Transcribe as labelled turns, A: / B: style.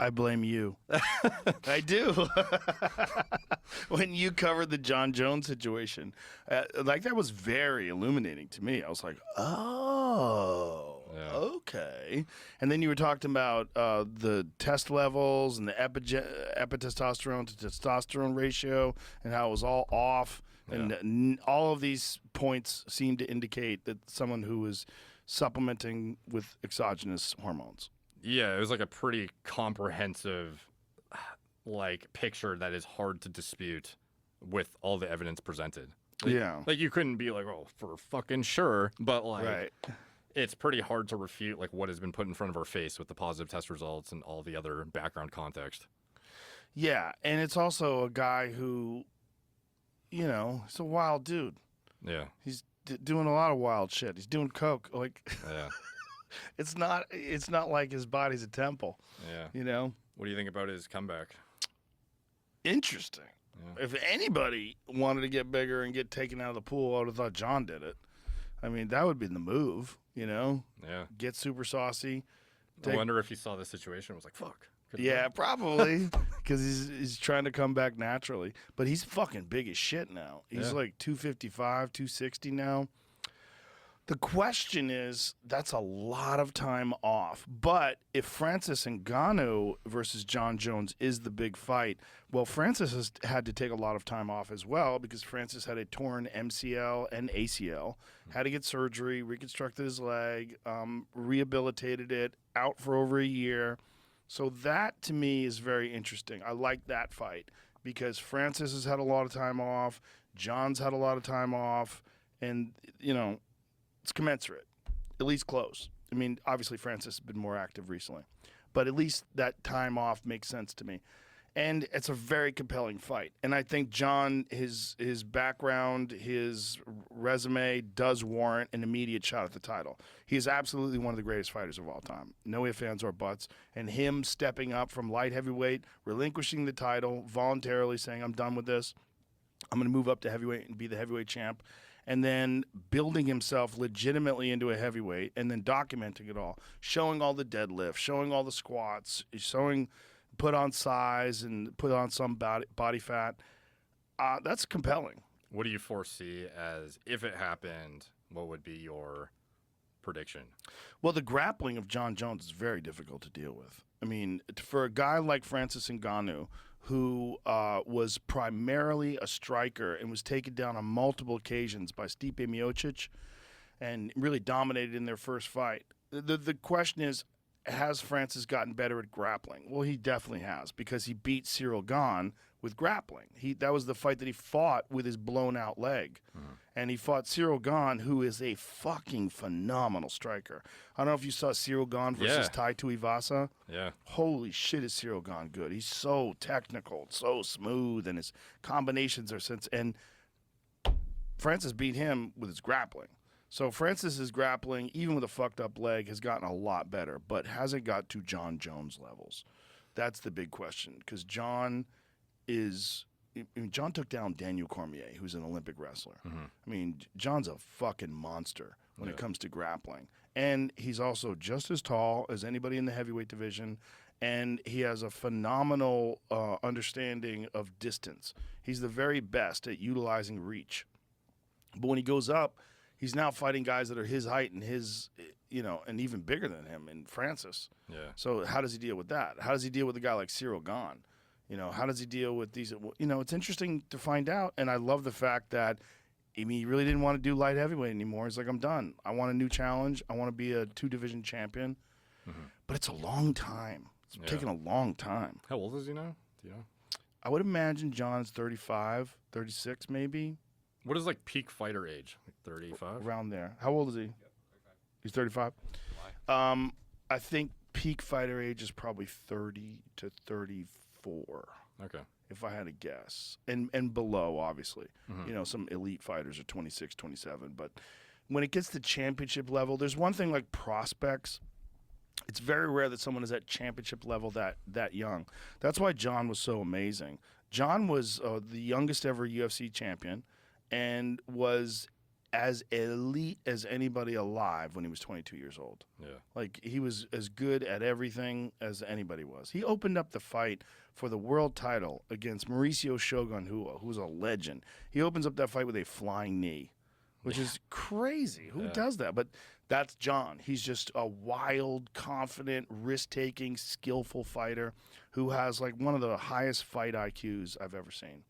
A: I blame you. I do. When you covered the Jon Jones situation, like that was very illuminating to me. I was like, oh, okay. And then you were talking about the test levels and the epitestosterone to testosterone ratio and how it was all off. And all of these points seem to indicate that someone who is supplementing with exogenous hormones.
B: Yeah, it was like a pretty comprehensive picture that is hard to dispute with all the evidence presented. Like you couldn't be like, oh, for fucking sure, but it's pretty hard to refute what has been put in front of our face with the positive test results and all the other background context.
A: Yeah, and it's also a guy who, he's a wild dude.
B: Yeah.
A: He's doing a lot of wild shit. He's doing coke.
B: Yeah.
A: It's not like his body's a temple.
B: Yeah. What do you think about his comeback?
A: Interesting. Yeah. If anybody wanted to get bigger and get taken out of the pool, I would have thought Jon did it. I mean, that would be the move,
B: Yeah.
A: Get super saucy.
B: I wonder if he saw the situation and was like, fuck.
A: Yeah, probably. Because he's trying to come back naturally. But he's fucking big as shit now. He's like 255, 260 now. The question is, that's a lot of time off. But if Francis Ngannou versus Jon Jones is the big fight, well, Francis has had to take a lot of time off as well because Francis had a torn MCL and ACL, had to get surgery, reconstructed his leg, rehabilitated it, out for over a year. So that, to me, is very interesting. I like that fight because Francis has had a lot of time off, Jon's had a lot of time off, and, it's commensurate, at least close. I mean, obviously Francis has been more active recently, but at least that time off makes sense to me. And it's a very compelling fight. And I think Jon, his background, his resume does warrant an immediate shot at the title. He is absolutely one of the greatest fighters of all time. No ifs, ands, or buts. And him stepping up from light heavyweight, relinquishing the title, voluntarily saying, I'm done with this. I'm going to move up to heavyweight and be the heavyweight champ. And then building himself legitimately into a heavyweight and then documenting it all, showing all the deadlifts, showing all the squats, put on size and put on some body fat. That's compelling.
B: What do you foresee as, if it happened, what would be your prediction?
A: Well, the grappling of Jon Jones is very difficult to deal with. I mean, for a guy like Francis Ngannou, who was primarily a striker and was taken down on multiple occasions by Stipe Miocic and really dominated in their first fight. The question is, has Francis gotten better at grappling? Well, he definitely has because he beat Cyril Gane with grappling. That was the fight that he fought with his blown-out leg. And he fought Cyril Gane, who is a fucking phenomenal striker. I don't know if you saw Cyril Gane versus Tai Tuivasa.
B: Yeah.
A: Holy shit, is Cyril Gane good. He's so technical, so smooth, and his combinations are and Francis beat him with his grappling. So Francis's grappling, even with a fucked up leg, has gotten a lot better, but hasn't got to Jon Jones levels. That's the big question, because Jon took down Daniel Cormier, who's an Olympic wrestler. I mean, Jon's a fucking monster when it comes to grappling. And he's also just as tall as anybody in the heavyweight division, and he has a phenomenal understanding of distance. He's the very best at utilizing reach. But when he goes up, he's now fighting guys that are his height and and even bigger than him in Francis. Yeah. So how does he deal with that? How does he deal with a guy like Cyril Gane? How does he deal with these? It's interesting to find out. And I love the fact that, he really didn't want to do light heavyweight anymore. He's like, I'm done. I want a new challenge. I want to be a 2-division champion. But it's a long time. It's taken a long time.
B: How old is he now? Do you know?
A: I would imagine Jon's 35, 36 maybe.
B: What is peak fighter age? 35?
A: Around there. How old is he? Yep, 35. He's 35? I think peak fighter age is probably 30 to 34.
B: Okay.
A: If I had to guess. And below, obviously. Some elite fighters are 26, 27. But when it gets to championship level, there's one thing like prospects. It's very rare that someone is at championship level that young. That's why Jon was so amazing. Jon was the youngest ever UFC champion and was as elite as anybody alive when he was 22 years old.
B: Yeah.
A: Like, he was as good at everything as anybody was. He opened up the fight for the world title against Mauricio Shogun Rua, who's a legend. He opens up that fight with a flying knee, which is crazy. Who does that? But that's Jon. He's just a wild, confident, risk-taking, skillful fighter who has, like, one of the highest fight IQs I've ever seen.